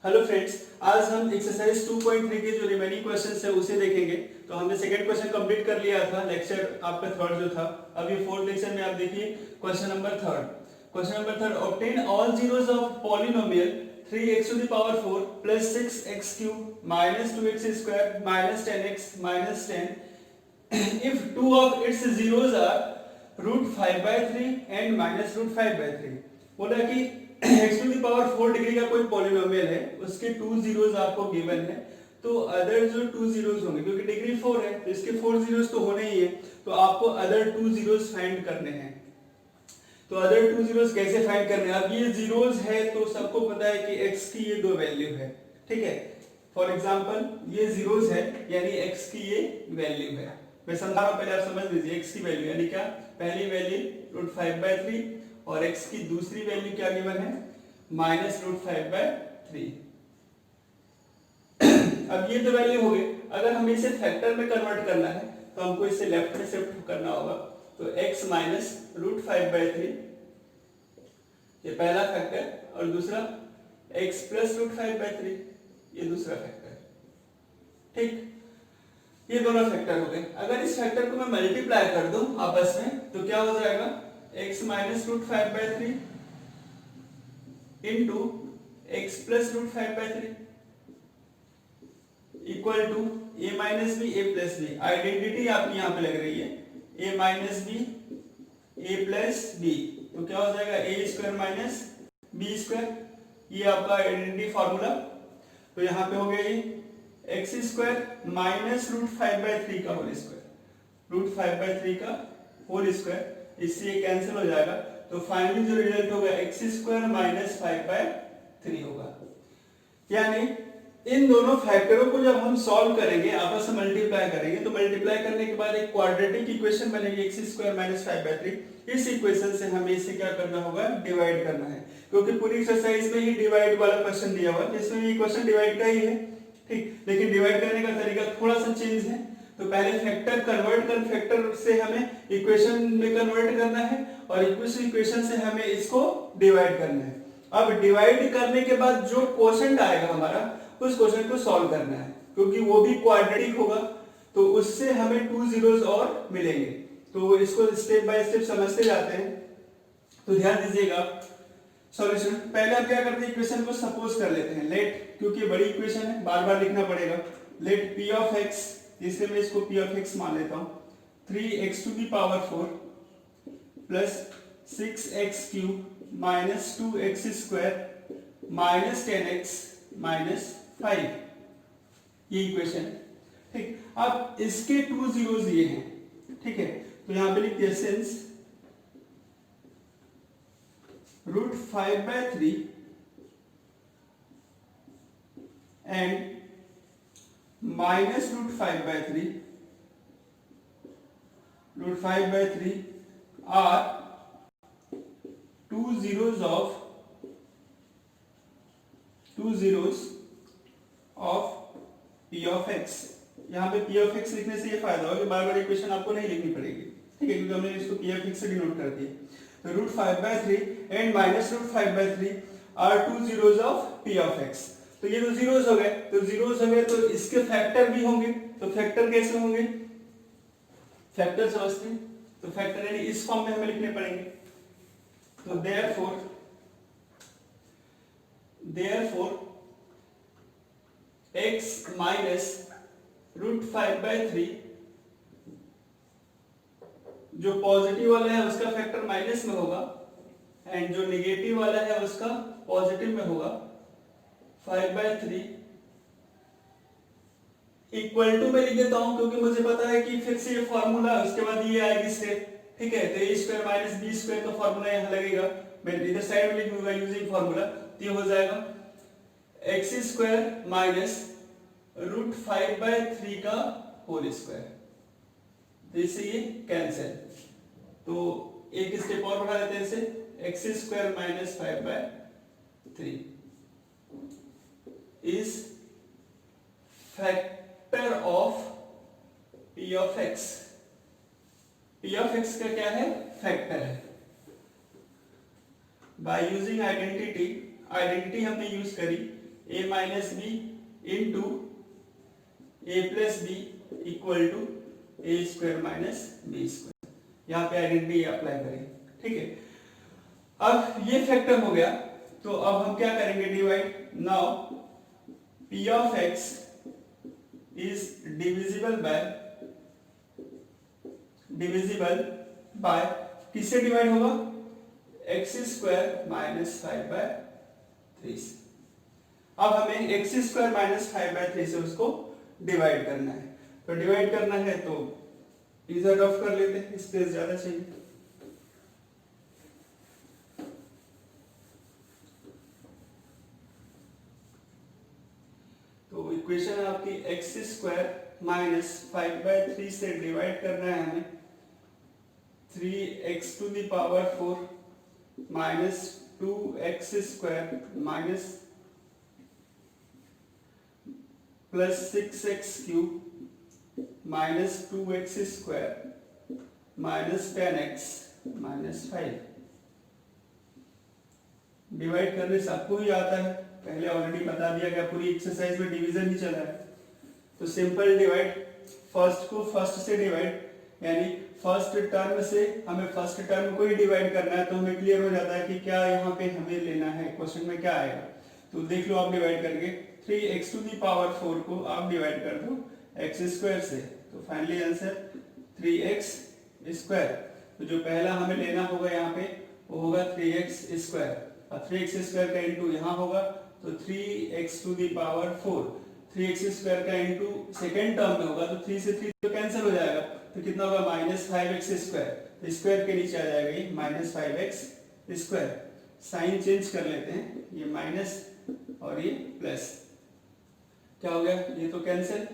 Hello friends, आज हम exercise 2.3 के जो रिमेनिंग क्वेश्चंस है उसे देखेंगे। तो हमने सेकंड क्वेश्चन कंप्लीट कर लिया था, लेक्चर आपका थर्ड जो था। अब ये फोर्थ लेक्चर में आप देखिए question number third. Question number third, obtain all zeros of polynomial 3x to the power 4 plus 6x cube minus 2x square minus 10x minus 10 if two of its zeros are √5/3 and -√5/3। बोला कि x to the power 4 degree का कोई polynomial है, उसके two zeros आपको given है। तो other जो टू जीरोस होंगे, क्योंकि डिग्री 4 है तो इसके 4 जीरोस तो होने ही है, तो आपको अदर टू जीरोस फाइंड करने हैं। तो अदर टू जीरोस कैसे फाइंड करने हैं? अब ये जीरोस है तो सबको पता है कि x की ये दो वैल्यू है, ठीक है। फॉर एग्जांपल ये जीरोस है यानी x की ये वैल्यू है। मैं समझा रहा हूं, पहले आप समझ लीजिए। x की वैल्यू यानी क्या? पहली वैल्यू √5/3 और x की दूसरी वैल्यू क्या गिवन है? -√5/3। अब ये दो वैल्यू हो गई। अगर हमें इसे फैक्टर में कन्वर्ट करना है तो हमको इसे लेफ्ट में शिफ्ट करना होगा। तो x -√5/3 ये पहला फैक्टर और दूसरा x +√5/3 ये दूसरा फैक्टर, ठीक। ये दोनों फैक्टर हो गए। अगर इस फैक्टर को मैं मल्टीप्लाई कर दूं आपस में तो क्या हो जाएगा? x -√5/3 into x +√5/3 equal to a minus b a plus b. Identity आपकी यहाँ पे लग रही है a minus b a plus b, तो क्या हो जाएगा? a square minus b square. ये आपका आइडेंटिटी फॉर्मूला। तो यहाँ पे हो गया ये x स्क्वायर माइनस √5/3 का होल स्क्वायर, √5/3 का होल स्क्वायर, इससे ये कैंसिल हो जाएगा। तो फाइनली जो रिजल्ट होगा x स्क्वायर माइनस 5/3 होगा। यानी इन दोनों फैक्टरों को जब हम सॉल्व करेंगे, आपस में मल्टीप्लाई करेंगे, तो मल्टीप्लाई करने के बाद एक क्वाड्रेटिक इक्वेशन बनेगी x स्क्वायर माइनस 5/3। इस इक्वेशन से हमें इसे क्या करना होगा? डिवाइड करना है, क्योंकि पूरी एक्सरसाइज में ही डिवाइड वाला क्वेश्चन दिया हुआ है, जिसमें ये क्वेश्चन डिवाइड का ही है, ठीक। लेकिन डिवाइड करने का तरीका थोड़ा सा चेंज है। तो पहले फैक्टर कन्वर्ट कर, फैक्टर से हमें इक्वेशन में कन्वर्ट करना है और इक्वेशन से हमें इसको डिवाइड करना है। अब डिवाइड करने के बाद जो क्वोशंट आएगा हमारा, उस क्वेश्चन को सॉल्व करना है, क्योंकि वो भी क्वाड्रेटिक होगा, तो उससे हमें टू जीरोस और मिलेंगे। तो इसको स्टेप बाय स्टेप समझते जाते हैं। तो ध्यान दीजिएगा सॉल्यूशन। पहले हम क्या करते हैं? इक्वेशन को सपोज कर लेते हैं। लेट, क्योंकि बड़ी इक्वेशन है बार बार लिखना पड़ेगा। लेट p ऑफ x, इसलिए मैं इसको p ऑफ x मान लेता हूं, 3x to the power 4 plus 6x cube minus 2x square minus 10x minus 5, ये इक्वेशन, ठीक। अब इसके टू जीरोस ये हैं, ठीक है। तो यहां पे लिख दिया since √5/3 and -√5/3 √5/3 are two zeros of p of x। यहाँ पे p of x लिखने से ये फायदा होगा कि बार बार इक्वेशन आपको नहीं लिखनी पड़ेगी, ठीक है, क्योंकि हमने इसको p of x से डिनोट कर दिया। तो √5/3 and -√5/3 are two zeros of p of x। तो ये तो जीरोस हो गए, तो इसके फैक्टर भी होंगे। तो फैक्टर कैसे होंगे? फैक्टर समझते हैं। तो फैक्टर यानी इस फॉर्म में हमें लिखने पड़ेंगे। तो therefore x माइनस √5/3, जो पॉजिटिव वाला है उसका फैक्टर माइनस में होगा एंड जो नेगेटिव वाला है उसका पॉजिटिव में होगा। 5/3 इक्वल टू में लिख देता हूं, क्योंकि मुझे पता है कि फिर से ये फॉर्मूला, उसके बाद ये आएगी स्टेप, ठीक है। तो a square minus b square का फॉर्मूला यहां लगेगा, मैं इधर साइड में लिख दूंगा यूजिंग फॉर्मूला। तो ये हो जाएगा x स्क्वायर माइनस √5/3 का होल स्क्वायर, तो इससे ये कैंसिल। तो एक स्टेप और बढ़ा देते हैं इसे, x square minus 5/3 is factor of p of x। p of x का क्या है? फैक्टर है। बाय यूजिंग आइडेंटिटी हमने यूज करी a minus b into a plus b equal to a square minus b square. यहाँ पे identity apply करेंगे, ठीक है। अब ये फैक्टर हो गया, तो अब हम क्या करेंगे, divide. Now P of x is divisible by किससे डिवाइड होगा, एक्स स्क्वायर माइनस 5/3 से। अब हमें एक्स स्क्वायर माइनस 5/3 से उसको डिवाइड करना है। तो डिवाइड करना है तो इधर रफ कर लेते हैं, स्पेस ज्यादा चाहिए। तो इक्वेशन है आपकी एक्स स्क्वायर माइनस 5/3 से डिवाइड करना है हमें 3x to the power 4 minus 2x square minus plus 6x cube minus 2x square minus 10x minus 5। Divide करने से आपको ही आता है, पहले ऑलरेडी बता दिया गया, पूरी एक्सरसाइज में डिवीजन ही चला है। तो सिंपल डिवाइड, फर्स्ट को फर्स्ट से डिवाइड, यानी फर्स्ट टर्म से हमें फर्स्ट टर्म को ही डिवाइड करना है, तो हमें क्लियर हो जाता है कि क्या यहाँ पे हमें लेना है, क्वेश्चन में क्या आएगा। तो देख लो आप डिवाइड करके 3x टू दी पावर 4 को आप डिवाइड कर दो x स्क्वायर से, तो फाइनली आंसर 3x स्क्वायर। तो जो पहला हमें लेना होगा यहाँ पे वो होगा 3x स्क्वायर, और 3x स्क्वायर का इंटू यहाँ होगा तो 3x to the power 4, 3x square का इंटू सेकेंड टर्म में होगा तो 3 से 3 तो कैंसिल हो जाएगा, तो कितना होगा माइनस 5x स्क्वायर। तो स्क्वायर के नीचे आ जाएगा ये minus 5x square. Sign change कर लेते हैं, ये माइनस और ये प्लस, क्या हो गया, ये तो कैंसिल,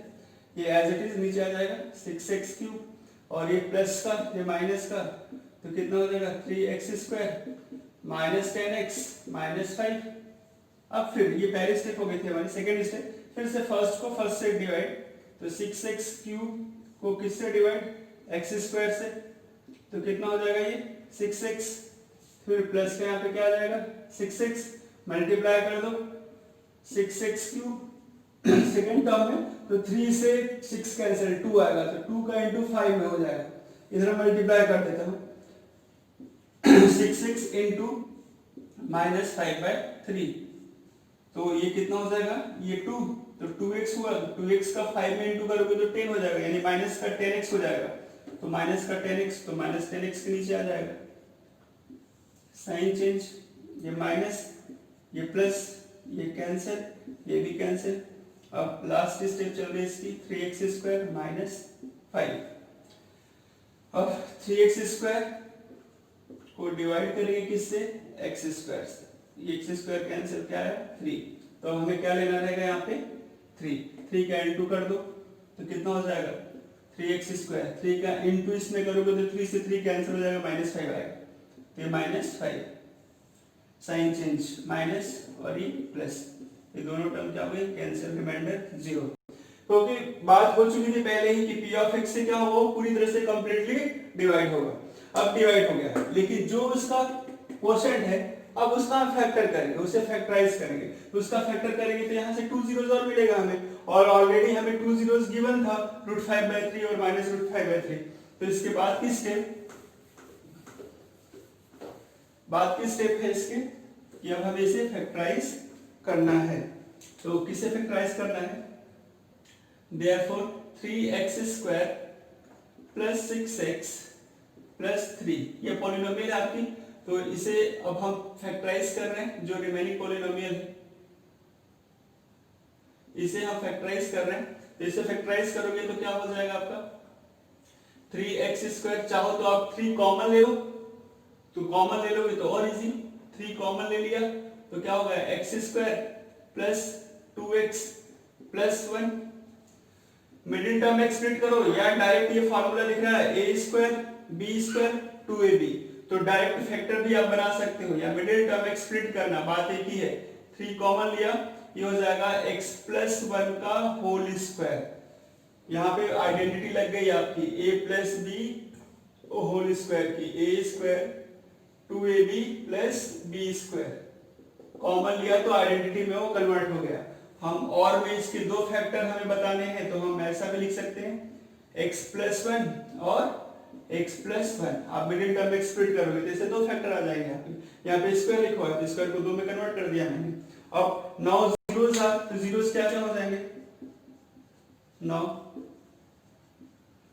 ये एज इट इज नीचे आ जाएगा 6x क्यूब, और ये प्लस का ये माइनस का, तो कितना हो जाएगा 3x square minus 10x minus 5। अब फिर ये पहले स्टेप हो गए थे हमारे, सेकेंड स्टेप फिर से फर्स्ट को फर्स्ट से डिवाइड, तो 6x क्यूब को किससे डिवाइड, x स्क्वायर से, तो कितना हो जाएगा ये 6x, फिर प्लस का यहाँ पे क्या आ जाएगा 6x, मल्टीप्लाई कर दो 6x क्यूब सेकेंड टर्म में, तो 3 से 6 कैंसिल, 2 आएगा, तो 2 का इंटू 5 में हो जाएगा, इधर मल्टीप्लाई कर देता हूँ 6x इंटू माइनस 5/3, तो ये कितना हो जाएगा, ये 2, तो 2x हुआ, 2x का 5 में इंटू करोगे तो 10 हो जाएगा, यानी माइनस का 10x हो जाएगा, तो माइनस का 10x, तो माइनस 10x के नीचे आ जाएगा। साइन चेंज, ये माइनस ये प्लस, ये कैंसिल, ये भी कैंसिल। अब लास्ट स्टेप चल रही है इसकी 3x स्क्वायर माइनस 5। अब 3x स्क्वायर को डिवाइड करेंगे किससे, x स्क्वायर से, ये x स्क्वायर कैंसिल, क्या है 3, तो हमें क्या लेना रहेगा यहाँ पे 3 का इंटू कर दो तो कितना हो जाएगा 3x स्क्वायर, 3 का इंटू इसमें करोगे तो 3 से 3 कैंसिल हो जाएगा, माइनस 5 आएगा, तो ये माइनस 5। साइन चेंज माइनस और ये प्लस, ये दोनों टर्म क्या हो गए कैंसिल, रिमाइंडर 0। क्योंकि बात हो चुकी थी पहले ही कि p ऑफ x से क्या होगा, पूरी तरह से कंप्लीटली डिवाइड होगा। अब डिवाइड हो गया, लेकिन जो उसका क्वोशेंट है अब उसका हम फैक्टर करेंगे, उसे फैक्टराइज करेंगे, तो उसका फैक्टर करेंगे तो यहाँ से 2 zeros और मिलेगा हमें, और ऑलरेडी हमें 2 zeros गिवन था √5/3 और माइनस √5/3। तो इसके बाद की स्टेप है इसके कि अब हमें इसे फैक्टराइज करना है। तो किसे फैक्टराइज करना है, therefore 3x square plus 6x plus 3, ये पॉलिनोमियल है आपकी, तो इसे अब हम फैक्टराइज कर रहे हैं, जो रिमेनिंग पॉलिनोमियल है इसे हम फैक्टराइज कर रहे हैं। तो इसे फैक्टराइज करोगे तो क्या हो जाएगा आपका 3x स्क्वायर, चाहो तो आप 3 कॉमन ले लो, तो कॉमन ले लोगे तो और इजी, 3 कॉमन ले लिया तो क्या होगा x square plus 2x plus 1, middle term में स्प्लिट करो, या डायरेक्ट ये फार्मूला लिख रहा है a square b square 2ab, तो डायरेक्ट फैक्टर भी आप बना सकते हो, या मिडिल टर्म में स्प्लिट करना, बात एक ही है। 3 कॉमन लिया, ये हो जाएगा x प्लस 1 का होल स्क्वायर, यहाँ पे आइडेंटिटी लग गई आपकी a plus b whole square की, a square 2ab plus b square, common लिया तो आइडेंटिटी में वो कन्वर्ट हो गया। हम और में इसके दो फैक्टर हमें बताने हैं, तो हम ऐसा भी लिख सकते हैं x+1 और x+1। आप मिडिल टर्म में स्प्लिट करोगे तो इससे दो फैक्टर आ जाएंगे। यहाँ पे स्क्वायर लिखा है तो स्क्वायर को दो में कन्वर्ट कर दिया मैंने। अब 9 जीरोस आ, तो जीरोस क्या क्या हो जाएंगे, 9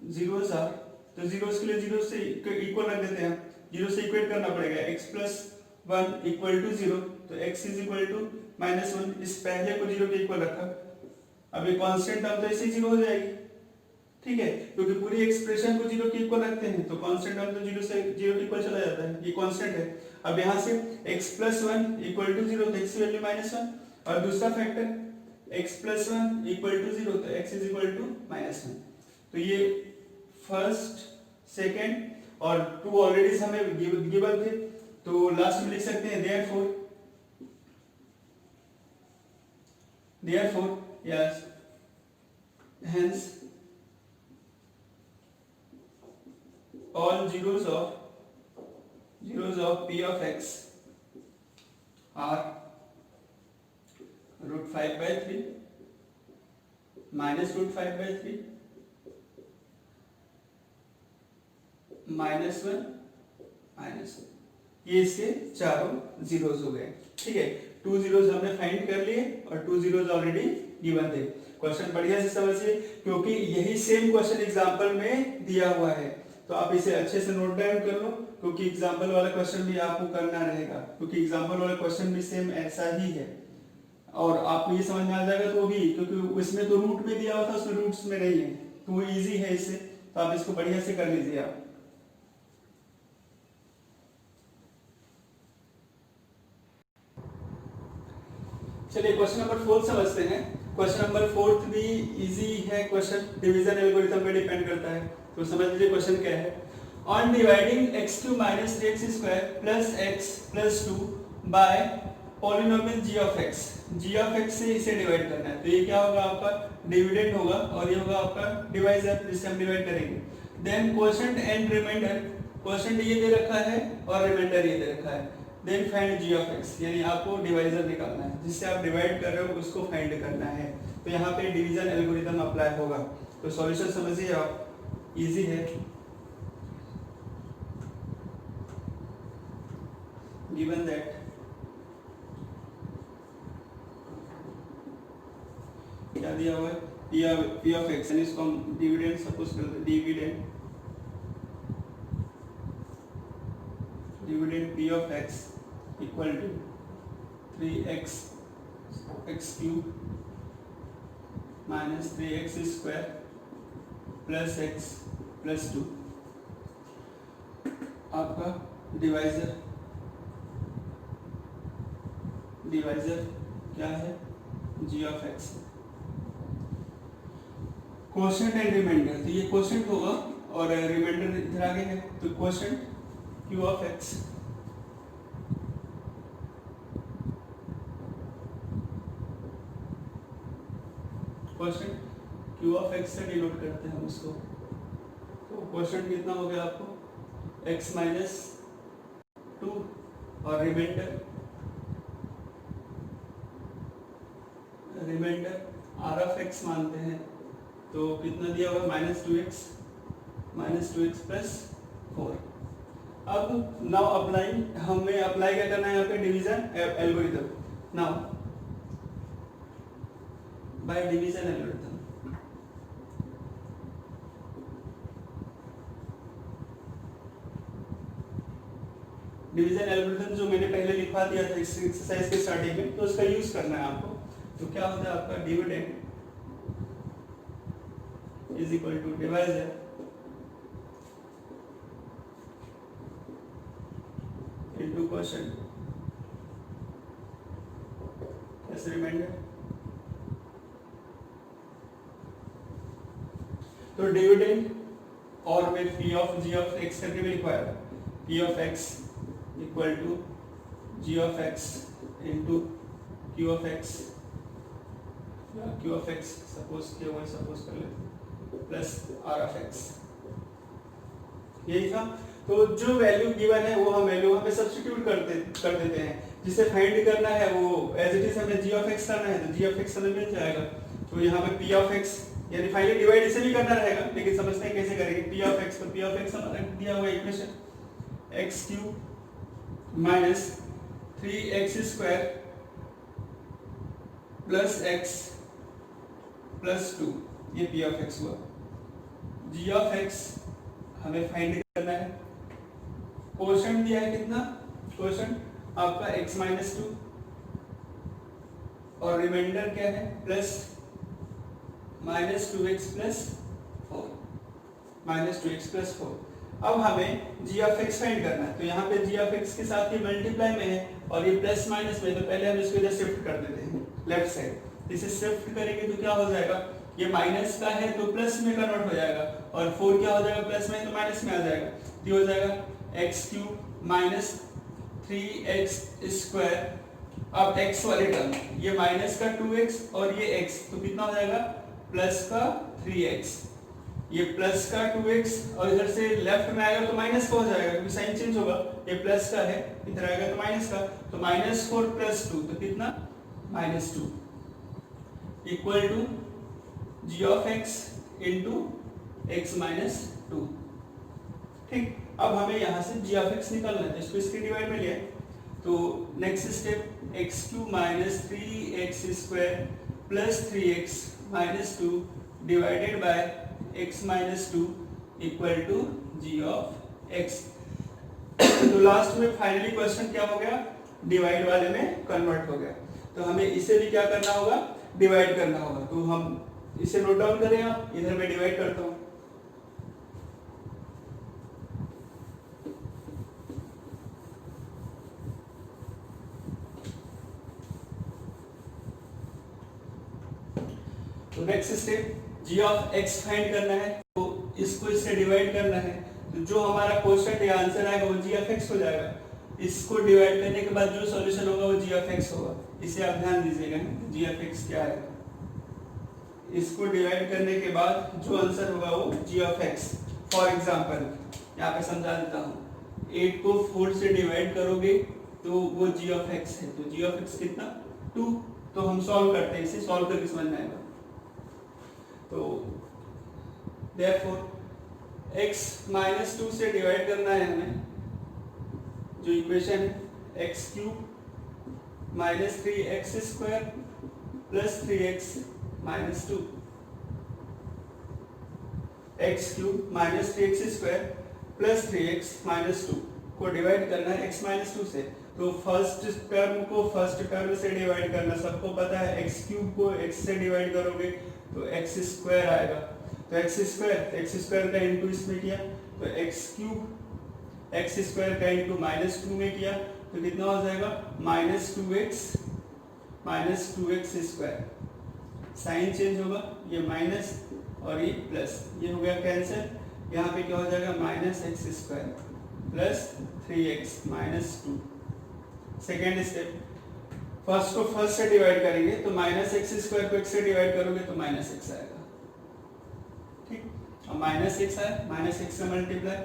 जीरोस आ, तो जीरोस के लिए जीरो से इक्वल रख देते हैं, जीरो से इक्वेट करना पड़ेगा। x+1 इक्वल टू 0, तो x इज इक्वल टू -1। इस पहले को जीरो के इक्वल रखा। अब ये कांस्टेंट टर्म तो ऐसे जीरो हो जाएगी, ठीक है, क्योंकि पूरी एक्सप्रेशन को जीरो के इक्वल रखते हैं तो कांस्टेंट टर्म तो जीरो से जीरो के इक्वल चला जाता है, ये कांस्टेंट है। अब यहाँ से x+1 इक्वल टू 0, तो x की वैल्यू -1, और दूसरा फैक्टर x+1 इक्वल टू 0, तो x इज इक्वल टू -1। तो ये फर्स्ट, सेकंड और 2 ऑलरेडी हमें गिवन थे, तो लास्ट में लिख सकते हैं therefore yes hence all zeros of p of x are √5/3 minus √5/3 -1 -1। ये इसके चारों जीरोस हो गए, ठीक है। 2 जीरोस हमने फाइंड कर लिए और 2 जीरोस ऑलरेडी गिवन थे। क्वेश्चन बढ़िया से समझिए, क्योंकि यही सेम क्वेश्चन एग्जांपल में दिया हुआ है, तो आप इसे अच्छे से नोट डाउन कर लो, क्योंकि एग्जांपल वाला क्वेश्चन भी आपको करना रहेगा, क्योंकि एग्जांपल वाला क्वेश्चन भी सेम ऐसा ही है। और आपको ये समझ में आ जाएगा तो भी, क्योंकि इसमें तो रूट में दिया हुआ था, उसमें रूट्स में नहीं है, तो वो इजी है इससे, तो आप इसको बढ़िया से कर लीजिए आप। चलिए क्वेश्चन नंबर 4 समझते हैं। क्वेश्चन नंबर 4 भी इजी है क्वेश्चन, डिवीजन एल्गोरिथम पे डिपेंड करता है, तो समझ लीजिए क्वेश्चन क्या है। On dividing x³ - 3x² + x + 2 by polynomial g(x) से इसे डिवाइड करना है, तो ये क्या होगा, आपका डिविडेंड होगा, और ये होगा आपका डिवाइजर, जिससे हम डिवाइड करेंगे। Then quotient and remainder, quotient ये दे रखा है और रिमाइंडर ये दे रखा है। देन फाइंड g(x), यानी आपको डिवाइजर निकालना है, जिससे आप डिवाइड कर रहे हो उसको फाइंड करना है। तो यहाँ पे डिवीजन एल्गोरिथम अप्लाई होगा। तो सॉल्यूशन समझिए आप, इजी है। गिवन दैट क्या दिया हुआ है, p of x, यानी इसको हम डिविडेंड सपोज करते हैं, dividend p of x equal to 3x x³ - 3x² + x + 2। आपका डिवाइजर क्या है, g(x). क्वोशंट एंड रिमाइंडर, तो ये क्वोशंट होगा और रिमाइंडर इधर आगे है, तो क्वोशंट q(x), क्वोशंट q(x) से डिनोट करते हैं हम उसको। तो क्वोशंट कितना हो गया आपको, x - 2 और रिमाइंडर r(x) मानते हैं, तो कितना दिया हुआ, -2x + 4। अब नाउ हमें अप्लाई क्या करना है यहाँ पे, division algorithm. Now by division algorithm, division algorithm जो मैंने पहले लिखवा दिया था इस एक्सरसाइज के स्टार्टिंग में, तो उसका यूज करना है आपको। तो क्या होता है आपका, dividend is equal to divisor into quotient plus remainder. तो डिविडेंड और में g(x) करके भी लिखवाया था, p(x) equal to g(x) into q(x) suppose कर लेते प्लस r(x), यही था। तो जो वैल्यू गिवन है वो हम वैल्यू वहां पे सब्स्टिट्यूट कर देते हैं। जिसे फाइंड करना है वो एज इट इज हमें जी ऑफ एक्स करना है, तो जी ऑफ एक्स हमें मिल जाएगा। तो यहाँ पे पी ऑफ एक्स यानी फाइनली डिवाइड इसे भी करना रहेगा, लेकिन समझते हैं कैसे करेंगे। पी ऑफ एक्स, तो पी ऑफ एक्स हमारा दिया हुआ equation x cube minus 3x square plus x plus 2, ये पी ऑफ एक्स हुआ। जी ऑफ एक्स हमें फाइंड करना है। क्वोशंट दिया है कितना, क्वोशंट आपका x माइनस 2 और रिमाइंडर क्या है plus minus 2x plus 4, minus 2x plus 4। अब हमें जी ऑफ एक्स फाइंड करना है, तो यहाँ पे जी ऑफ एक्स के साथ ये मल्टीप्लाई में है और ये प्लस माइनस में, तो पहले हम इसको इधर शिफ्ट कर देते हैं लेफ्ट साइड। इसे शिफ्ट करेंगे तो क्या हो जाएगा, ये माइनस का है तो प्लस में कन्वर्ट हो जाएगा और 4 क्या हो जाएगा प्लस में तो माइनस में आ जाएगा, तो हो जाएगा x cube minus 3x square. अब x वाले टर्म ये माइनस का 2x और ये x, तो कितना हो जाएगा प्लस का 3x, ये प्लस का 2x और इधर से लेफ्ट में आएगा तो माइनस का हो जाएगा क्योंकि साइन चेंज होगा, ये प्लस का है इधर आएगा तो माइनस का, तो माइनस 4 प्लस 2, तो कितना minus 2 equal to G of x into x minus 2। ठीक, अब हमें यहाँ से जी ऑफ एक्स निकालना है, इसको इसके डिवाइड में लिया, तो next step x cube minus 3x square plus 3x minus 2 divided by x minus 2 equal to G of x. तो लास्ट में फाइनली क्वेश्चन क्या हो गया, डिवाइड वाले में कन्वर्ट हो गया, तो हमें इसे भी क्या करना होगा, डिवाइड करना होगा। तो हम इसे नोट डाउन करें, आप इधर मैं डिवाइड करता हूं। तो next step G of x find करना है, तो इसको इससे डिवाइड करना है, तो जो हमारा क्वेश्चन या आंसर आएगा वो जी ऑफ एक्स हो जाएगा। इसको डिवाइड करने के बाद जो सॉल्यूशन होगा वो जी ऑफ एक्स होगा, इसे आप ध्यान दीजिएगा जी ऑफ एक्स क्या आएगा। इसको डिवाइड करने के बाद जो आंसर होगा वो जी ऑफ एक्स। फॉर एग्जांपल यहाँ पे समझा देता हूँ, 8 को 4 से डिवाइड करोगे तो वो जी ऑफ एक्स है, तो जी ऑफ एक्स कितना 2, तो हम सॉल्व करते हैं, इसे सॉल्व करके समझ में आएगा। तो therefore x माइनस 2 से डिवाइड करना है हमें, जो इक्वेशन है x cube minus 3x square plus 3x minus 2, x cube minus 3x square plus 3x minus 2 को डिवाइड करना है x माइनस 2 से। तो फर्स्ट टर्म को फर्स्ट टर्म से डिवाइड करना सबको पता है, x क्यूब को x से डिवाइड करोगे तो x स्क्वायर आएगा, तो x स्क्वायर का इंटू इसमें किया तो x क्यूब x स्क्वायर का इंटू माइनस 2 में किया तो कितना हो जाएगा minus 2x square. Sign change होगा, ये माइनस और ये प्लस, ये हो गया कैंसिल, यहाँ पे क्या हो जाएगा minus x square plus 3x minus 2। Second step, first को फर्स्ट से डिवाइड करेंगे तो माइनस एक्स स्क्वायर को x से डिवाइड करोगे तो माइनस एक्स आएगा। ठीक, और माइनस एक्स आया, माइनस एक्स का मल्टीप्लाई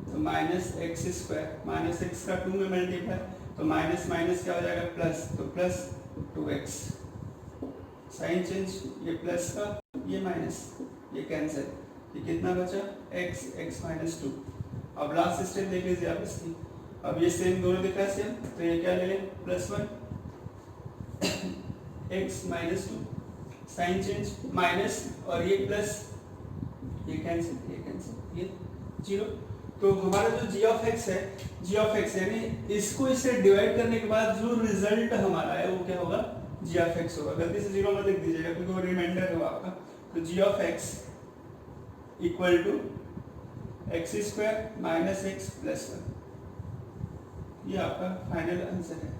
तो minus x square, minus x का 2 में मल्टीप्लाई तो माइनस माइनस क्या हो जाएगा प्लस, तो प्लस 2x। साइन चेंज, ये प्लस का ये माइनस, ये कैंसिल, ये कितना बचा x माइनस 2। अब लास्ट स्टेप देख लीजिए आप इसकी, अब ये सेम दोनों दिख रहा है सेम, तो ये क्या ले लें plus 1 x minus 2, sign change minus और ये प्लस, ये कैंसिल, ये 0। तो हमारा जो g ऑफ x है, g ऑफ x यानी इसको इससे डिवाइड करने के बाद जो रिजल्ट हमारा है वो क्या होगा g ऑफ x होगा। गलती से 0 मत लिख दीजिएगा क्योंकि वो रिमाइंडर होगा आपका। तो g of x equal to x square minus x plus 1, ये आपका फाइनल आंसर है।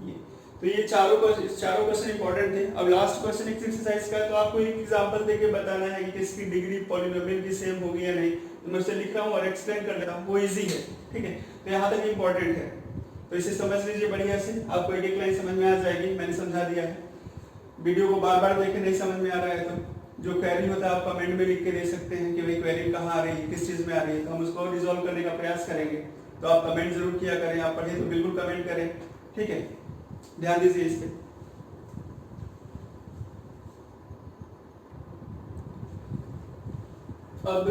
ये तो ये चारों क्वेश्चन इंपॉर्टेंट थे। अब लास्ट क्वेश्चन एक एक्सरसाइज का, तो आपको एक एग्जांपल देके बताना है कि किसकी डिग्री पॉलिनोमियल की सेम होगी या नहीं। तो मैं उसे लिख रहा हूँ और एक्सप्लेन कर देता हूँ, वो इजी है, ठीक है। तो यहाँ तक इंपॉर्टेंट है, तो इसे समझ लीजिए बढ़िया से, आपको एक एक लाइन समझ में आ जाएगी, मैंने समझा दिया है। वीडियो को बार बार देखे नहीं समझ में आ रहा है तो जो क्वेरी होता है आप कमेंट में लिख के दे सकते हैं कि भाई क्वेरी कहाँ आ रही है, किस चीज़ में आ रही है, तो हम उसको रिजॉल्व करने का प्रयास करेंगे। तो आप कमेंट जरूर किया करें, आप पढ़े तो बिल्कुल कमेंट करें, ठीक है, ध्यान दीजिए इस पे। अब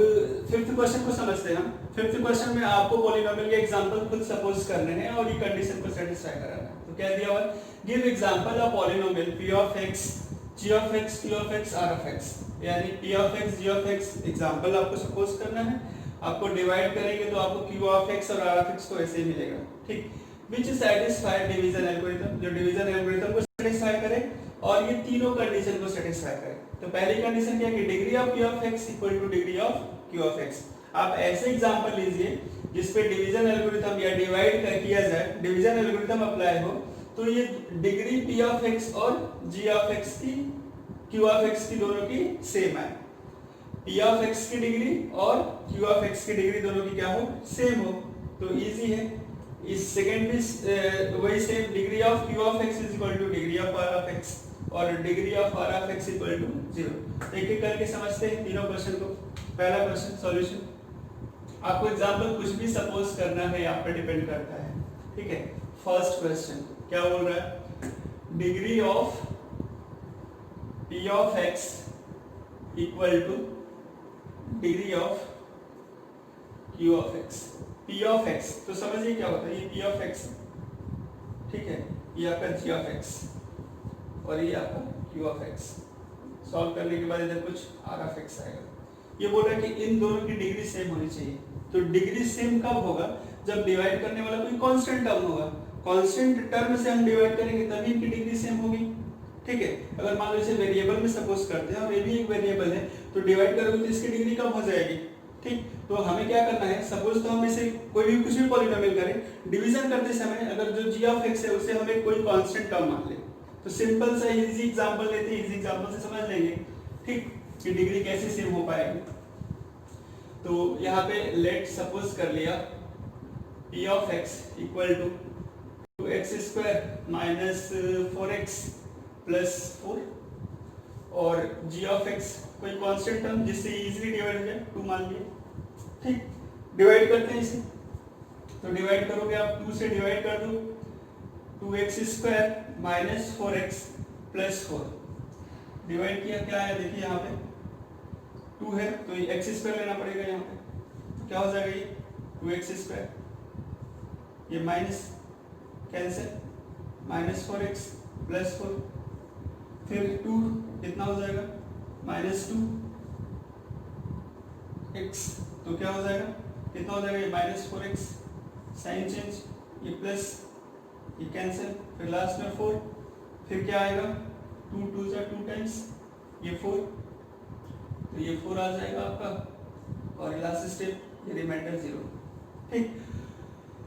फिफ्थ क्वेश्चन को समझते हैं हम। फिफ्थ क्वेश्चन में आपको पॉलिनोमियल के एग्जांपल खुद सपोज करने हैं और ये कंडीशन को सेटिस्फाई कराना है। तो क्या दिया हुआ, give example of polynomial p of x, g of x, q of x, r of x, यानी p of x, g of x example आपको सपोज करना है। आपको डिवाइड करेंगे तो आपको q ऑफ x और r ऑफ x को ऐसे ही मिलेगा, ठीक। विच सैटिस्फाई डिवीजन एल्गोरिथम, जो डिवीजन एल्गोरिथम को सेटिस्फाई करे और ये तीनों कंडीशन को सेटिस्फाई करे। तो पहली कंडीशन क्या है कि degree of p of x equal to degree of q of x। आप ऐसे एग्जांपल लीजिए जिस पे डिवीजन एल्गोरिथम या डिवाइड किया जाए, डिवीजन एल्गोरिथम अप्लाई हो, तो ये डिग्री p ऑफ x और g ऑफ x की, q ऑफ x की दोनों की सेम है। p ऑफ x की डिग्री और q ऑफ x की डिग्री दोनों की क्या हो, सेम हो, तो इजी है। इस सेकंड भी वही same, degree of q of x is equal to degree of r of x और degree of r of x equal to 0। एक एक करके समझते हैं तीनों क्वेश्चन को। पहला क्वेश्चन सॉल्यूशन, आपको एग्जांपल कुछ भी सपोज करना है, आप पे डिपेंड करता है, ठीक है। फर्स्ट क्वेश्चन क्या बोल रहा है, degree of p of x equal to degree of q of x। p of x तो समझिए क्या होता है, ये p ऑफ x, ठीक है, ये आपका g ऑफ x और ये आपका q ऑफ x। सॉल्व करने के बाद इधर कुछ r ऑफ x आएगा। ये बोल रहा है कि इन दोनों की डिग्री सेम होनी चाहिए। तो डिग्री सेम कब होगा, जब डिवाइड करने वाला कोई कांस्टेंट टर्म होगा। कांस्टेंट टर्म से हम डिवाइड करेंगे तभी इनकी डिग्री सेम होगी, ठीक है। अगर मान लो इसे वेरिएबल में सपोज करते हैं और ये भी एक वेरिएबल है, तो डिवाइड करोगे तो इसकी डिग्री कम हो जाएगी, ठीक। तो हमें क्या करना है, सपोज तो हम इसे कोई भी कुछ भी पॉलिनोमियल करें, डिवीजन करते समय अगर जो g ऑफ x है उसे हमें कोई कांस्टेंट टर्म मान ले, तो सिंपल सा इजी एग्जांपल लेते हैं, इजी एग्जांपल से समझ लेंगे, ठीक, कि डिग्री कैसे सेम हो पाएगी। तो यहाँ पे लेट सपोज कर लिया p of x equal to 2x square minus 4x plus 4 और g ऑफ x कोई कांस्टेंट टर्म जिससे इजीली डिवाइड हो जाए, 2 मान लिया, ठीक। डिवाइड करते हैं इसे, तो डिवाइड करोगे आप 2 से डिवाइड कर दो, 2x square minus 4x plus 4, divide किया, क्या है देखिए यहाँ पे 2 है तो ये x स्क्वायर लेना पड़ेगा यहाँ पे, तो क्या हो जाएगा ये 2x स्क्वायर, ये minus cancel, minus 4x plus 4, फिर 2 कितना हो जाएगा माइनस 2x, तो क्या हो जाएगा, कितना हो जाएगा ये माइनस 4x, साइन चेंज, ये प्लस, ये कैंसिल, फिर लास्ट में 4, फिर क्या आएगा 2 2 टाइम्स, ये 4, तो ये 4 आ जाएगा आपका और लास्ट स्टेप ये रिमाइंडर 0, ठीक।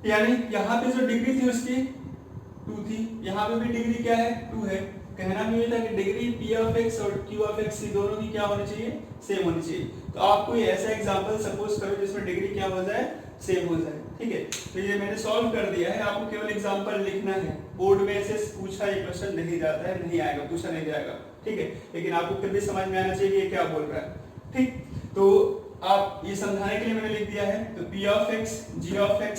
यानी यहाँ पे जो डिग्री थी उसकी 2 थी, यहाँ पे भी डिग्री क्या है 2 है। कहना भी ये था कि डिग्री p ऑफ x और q ऑफ x दोनों की क्या होनी चाहिए, सेम होनी चाहिए। तो आप कोई ऐसा एग्जांपल सपोज करो जिसमें डिग्री क्या हो जाए, सेम हो जाए, ठीक है। तो ये मैंने सॉल्व कर दिया है, आपको केवल एग्जांपल लिखना है। बोर्ड में से पूछा ये क्वेश्चन नहीं जाता है, नहीं आएगा, पूछा नहीं जाएगा, ठीक है, लेकिन आपको फिर भी समझ में आना चाहिए कि ये क्या बोल रहा है, ठीक। तो आप ये समझाने के लिए मैंने लिख दिया है, तो p of x, g of x,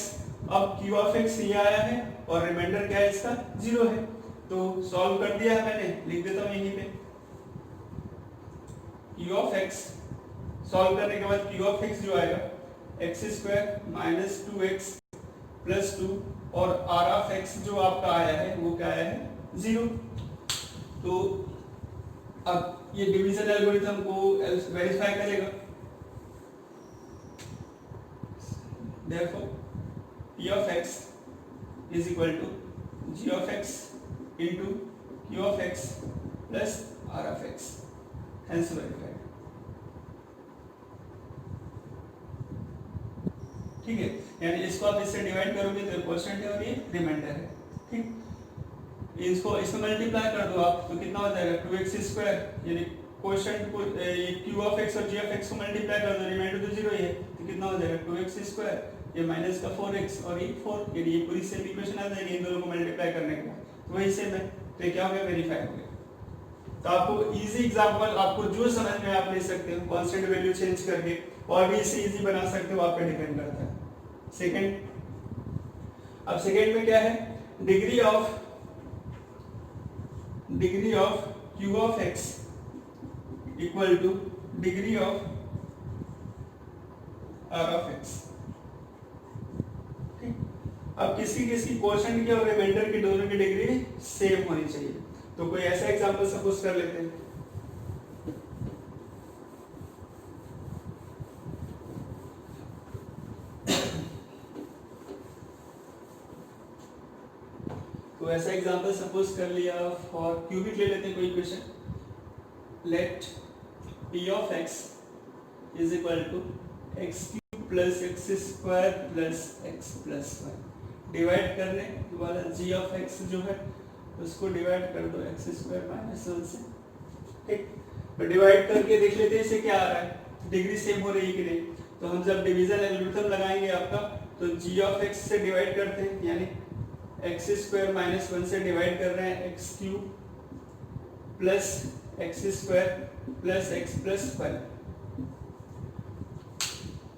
अब q ऑफ x ये आया है और रिमाइंडर क्या है इसका 0 है, तो सॉल्व कर दिया है मैंने, लिख देता हूं यहीं पे q ऑफ x, सॉल्व करने के बाद q ऑफ x जो आएगा x square minus 2x plus 2 और r ऑफ x जो आपका आया है वो क्या आया है 0। तो अब ये डिवीजन एल्गोरिथम को वेरीफाई करेगा, therefore p of x is equal to g of x into q of x plus r of x, hence verified, ठीक है। यानी इसको आप इससे डिवाइड करोगे तो क्वोशिएंट है और ये रिमाइंडर है, ठीक। इसको इसमें मल्टीप्लाई कर दो आप तो कितना हो जाएगा 2x स्क्वायर, यानी क्वोशिएंट को ये q ऑफ x और g ऑफ x को मल्टीप्लाई कर दो, रिमाइंडर तो 0 ही है, तो कितना हो जाएगा 2x स्क्वायर, ये माइनस का 4x और ये 4, यानी ये पूरी सेम इक्वेशन आ जाएगी इन दोनों को मल्टीप्लाई करने के बाद, तो वही सेम है, तो ये क्या हो गया वेरीफाई हो गया। तो आपको इजी एग्जांपल, आपको जो समझ में आप ले सकते हो, कांस्टेंट वैल्यू चेंज करके और भी इसे इजी बना सकते हो, आप पे डिपेंड करता है। सेकंड अब सेकेंड में क्या है, degree of Q of x equal to degree of R of x. अब किसी क्वोशंट की और रिमाइंडर की दोनों की डिग्री सेम होनी चाहिए। तो कोई ऐसा एग्जांपल सपोज कर लेते हैं, तो ऐसा एग्जांपल सपोज कर लिया फॉर क्यूबिक ले लेते हैं कोई equation, let p of x is equal to x cube plus x square plus x plus 1। Divide करने वाला g ऑफ x जो है उसको डिवाइड कर दो एक्स स्क्वायर माइनस 1 से। ठीक, तो डिवाइड करके देख लेते हैं इसे क्या आ रहा है, डिग्री सेम हो रही है कि नहीं। तो हम जब डिवीजन एल्गोरिथम लगाएंगे आपका, तो g ऑफ x से डिवाइड करते हैं, यानी एक्स स्क्वायर माइनस 1 से डिवाइड कर रहे हैं x cube plus x square plus x plus 1।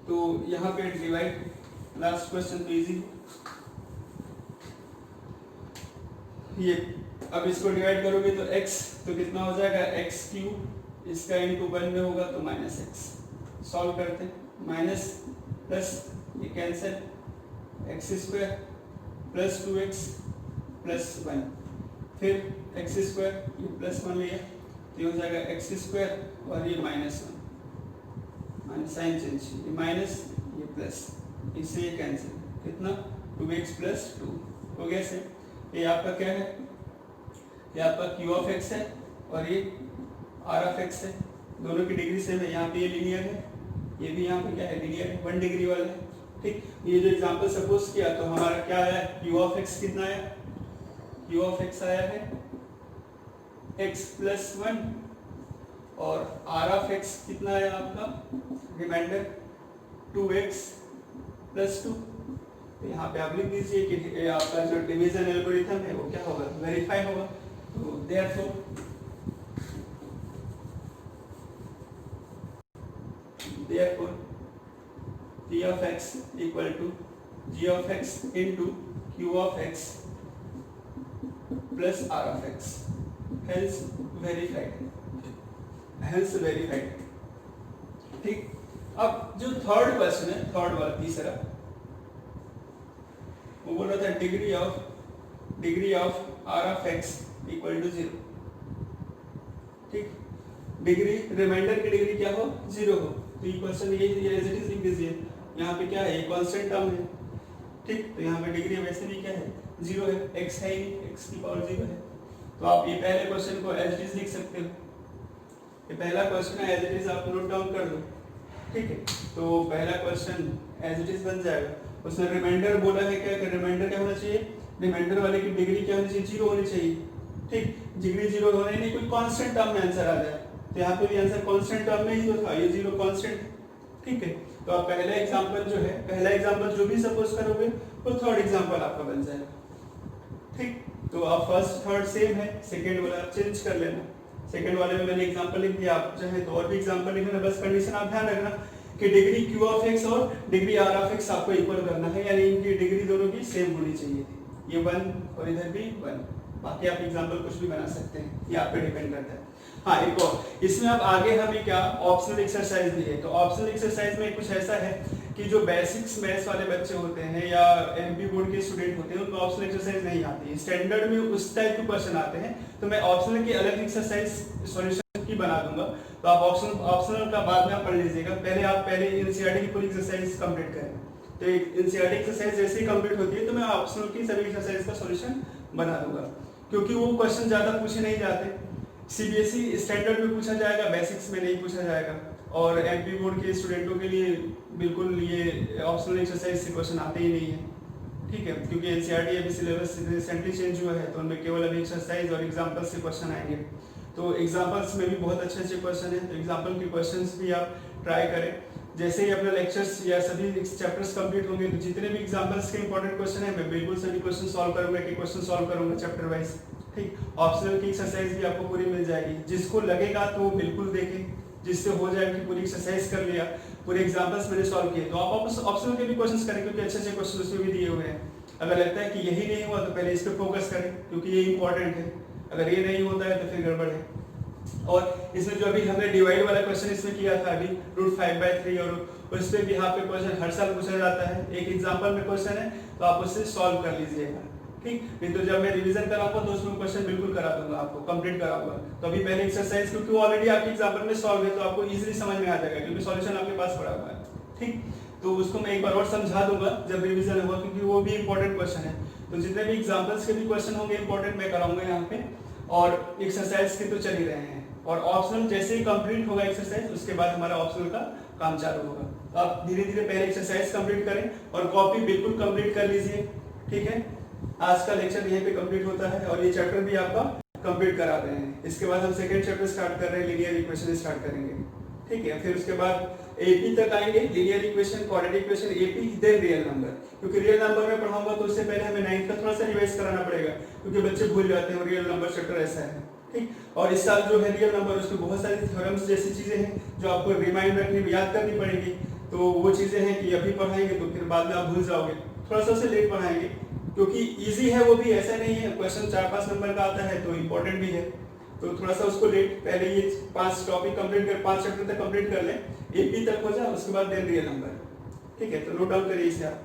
तो यहाँ पे डिवाइड, लास्ट क्वेश्चन तो इजी, ये अब इसको डिवाइड करोगे तो x तो कितना हो जाएगा, एक्स क्यूब इसका इंटू 1 में होगा तो माइनस एक्स। सॉल्व करते हैं, माइनस प्लस ये cancel, x square plus 2x plus 1, फिर एक्स स्क्वायर ये प्लस 1 लिया तो ये हो जाएगा एक्स स्क्वायर और ये माइनस 1, माइनस साइन चेंज, ये माइनस ये प्लस, इससे ये कैंसिल, कितना 2x प्लस 2 हो गया से। ये आपका क्या है, ये आपका q ऑफ x है और ये r ऑफ x है, दोनों की डिग्री सेम है। यहाँ पे ये लीनियर है, ये भी यहाँ पे क्या है, लीनियर है, 1 डिग्री वाला है। ठीक, ये जो एग्जांपल सपोज किया तो हमारा क्या आया, q ऑफ x कितना आया, q ऑफ x आया है x प्लस 1 और r ऑफ x कितना आया आपका, रिमाइंडर 2x प्लस 2। तो यहाँ पे आप लिख दीजिए कि आपका जो डिवीजन एल्गोरिथम है वो क्या होगा, वेरीफाई होगा। तो therefore p of x equal to g of x into q of x plus r of x, hence verified, ठीक। अब जो थर्ड क्वेश्चन है, थर्ड वाला तीसरा, वो बोल रहा था degree of r of x equal to 0। ठीक, डिग्री रिमाइंडर की डिग्री क्या हो, 0 हो। तो ये क्वेश्चन ये एज इट इज लिख दीजिए, यहाँ पे क्या है, कांस्टेंट टर्म है। ठीक, तो यहाँ पे डिग्री वैसे भी क्या है, 0 है, x है ही, x की पावर 0 है। तो आप ये पहले क्वेश्चन को एज इट इज लिख सकते हो, ये पहला क्वेश्चन है, एज इट इज आप नोट डाउन कर दो। ठीक है, तो पहला क्वेश्चन एज इट इज बन जाएगा। उसने रिमाइंडर बोला है क्या, रिमाइंडर क्या होना चाहिए, रिमाइंडर वाले की डिग्री क्या होनी चाहिए, 0 होनी चाहिए। ठीक, डिग्री 0 होने नहीं, कोई कांस्टेंट टर्म में आंसर आ जाए, तो यहाँ पे भी आंसर कांस्टेंट टर्म में ही तो था, ये 0 कांस्टेंट। ठीक है, तो आप पहला एग्जांपल जो है, पहला एग्जांपल जो भी सपोज करोगे वो थर्ड एग्जांपल आपका बन जाएगा। ठीक, तो आप फर्स्ट थर्ड सेम है, सेकंड वाला चेंज कर लेना। सेकंड वाले में मैंने एग्जांपल लिख दिया, आप चाहे तो और भी एग्जांपल लिखना, बस कंडीशन आप ध्यान रखना कि डिग्री q ऑफ x और डिग्री r ऑफ x आपको इक्वल करना है, यानी इनकी डिग्री दोनों की सेम होनी चाहिए थी। ये 1 और इधर भी 1। बाकी आप एग्जांपल कुछ भी बना सकते हैं, ये आप पे डिपेंड करता है। हाँ, एक और इसमें अब आगे हमें क्या ऑप्शनल एक्सरसाइज दी है। तो ऑप्शनल एक्सरसाइज में कुछ ऐसा है कि जो बेसिक्स मैथ्स वाले बच्चे होते हैं या एमपी बोर्ड के स्टूडेंट होते हैं उनको ऑप्शनल एक्सरसाइज नहीं आती है, स्टैंडर्ड में उस टाइप के क्वेश्चन आते हैं। तो मैं ऑप्शनल की अलग एक्सरसाइज सॉल्यूशन की बना दूंगा, तो आप ऑप्शनल का बाद में आप पढ़ लीजिएगा। पहले एनसीईआरटी की पूरी एक्सरसाइज कंप्लीट करें। तो एनसीईआरटी एक्सरसाइज जैसे ही कंप्लीट होती है तो मैं ऑप्शनल की सभी एक्सरसाइज का सॉल्यूशन बना दूंगा, क्योंकि वो क्वेश्चन ज्यादा पूछे नहीं जाते। सीबीएसई स्टैंडर्ड में पूछा जाएगा, बेसिक्स में नहीं पूछा जाएगा, और एमपी बोर्ड के स्टूडेंटों के लिए बिल्कुल ये ऑप्शनल एक्सरसाइज से क्वेश्चन आते ही नहीं है। ठीक है, क्योंकि एनसीईआरटी अभी सिलेबस रिसेंटली चेंज हुआ है, तो उनमें केवल अभी एक्सरसाइज और एग्जाम्पल्स से क्वेश्चन आएंगे। तो एग्जाम्पल्स में भी बहुत अच्छे अच्छे क्वेश्चन हैं, तो एग्जाम्पल के क्वेश्चंस भी आप ट्राई करें। जैसे ही अपना लेक्चर्स या सभी चैप्टर्स कंप्लीट होंगे तो जितने भी एग्जाम्पल्स के इंपॉर्टेंट क्वेश्चन है मैं बिल्कुल सभी क्वेश्चन सॉल्व करूंगा, कि क्वेश्चन सॉल्व करूंगा चैप्टर वाइज। ठीक, ऑप्शनल की एक्सरसाइज भी आपको पूरी मिल जाएगी। जिसको लगेगा तो वो बिल्कुल देखें, जिससे हो जाए कि पूरी एक्सरसाइज कर लिया, पूरे एग्जाम्पल्स मैंने सॉल्व किए, तो आप ऑप्शनल के भी क्वेश्चंस करें, क्योंकि अच्छे अच्छे क्वेश्चन उसमें भी दिए हुए हैं। अगर लगता है कि यही नहीं हुआ तो पहले इस पर फोकस करें, क्योंकि ये इंपॉर्टेंट है। अगर ये नहीं होता है तो फिर गड़बड़ है। और इसमें जो अभी हमने डिवाइड वाला क्वेश्चन इसमें किया था अभी √5/3, और उस पर भी यहाँ पे क्वेश्चन हर साल पूछा जाता है। एक एग्जाम्पल में क्वेश्चन है तो आप उससे सॉल्व कर लीजिएगा, ठीक। नहीं तो जब मैं रिवीजन कराऊंगा तो उसमें क्वेश्चन बिल्कुल करा दूंगा, आपको कंप्लीट कराऊंगा। तो अभी पहले एक्सरसाइज, क्योंकि वो ऑलरेडी आपके एग्जाम्पल में सॉल्व है, तो आपको इजीली समझ में आ जाएगा, क्योंकि सॉल्यूशन आपके पास पड़ा हुआ है, ठीक। तो उसको मैं एक बार और समझा दूंगा जब रिवीजन होगा, क्योंकि वो भी इंपॉर्टेंट क्वेश्चन है। तो जितने भी एग्जाम्पल्स के भी क्वेश्चन होंगे इंपॉर्टेंट मैं कराऊंगा यहाँ पे, और एक्सरसाइज के तो चल ही रहे हैं। और ऑप्शनल जैसे ही कंप्लीट होगा एक्सरसाइज, उसके बाद हमारा ऑप्शनल का काम चालू होगा। तो आप धीरे धीरे पहले एक्सरसाइज कंप्लीट करें और कॉपी बिल्कुल कंप्लीट कर लीजिए, ठीक है। आज का लेक्चर यहीं पे कंप्लीट होता है और ये चैप्टर भी आपका कंप्लीट करा रहे हैं। इसके बाद हम सेकंड चैप्टर स्टार्ट कर रहे हैं, लीनियर इक्वेशन स्टार्ट करेंगे, ठीक है। फिर उसके बाद एपी तक आएंगे, linear equation, quadratic equation, AP, then real number. क्योंकि रियल नंबर में पढ़ाऊंगा तो उससे पहले हमें 9th का थोड़ा सा रिवाइज कराना पड़ेगा, क्योंकि बच्चे भूल जाते हैं। रियल नंबर चैप्टर ऐसा है, ठीक। और इस साल जो है रियल नंबर, उसमें बहुत सारी थ्योरम्स जैसी चीजें हैं जो आपको रिमाइंड रखनी, याद करनी पड़ेगी। तो वो चीजें हैं कि अभी पढ़ाएंगे तो फिर बाद में आप भूल जाओगे, थोड़ा सा उसे लेट पढ़ाएंगे, क्योंकि इजी है वो भी, ऐसा नहीं है। क्वेश्चन 4-5 नंबर का आता है तो इम्पोर्टेंट भी है, तो थोड़ा सा उसको लेट, पहले ये 5 टॉपिक कंप्लीट कर, 5 चैप्टर तक कंप्लीट कर लें, एपी तक हो जाए, उसके बाद देन रियल नंबर, ठीक है। तो नोट डाउन करिए इसे आप।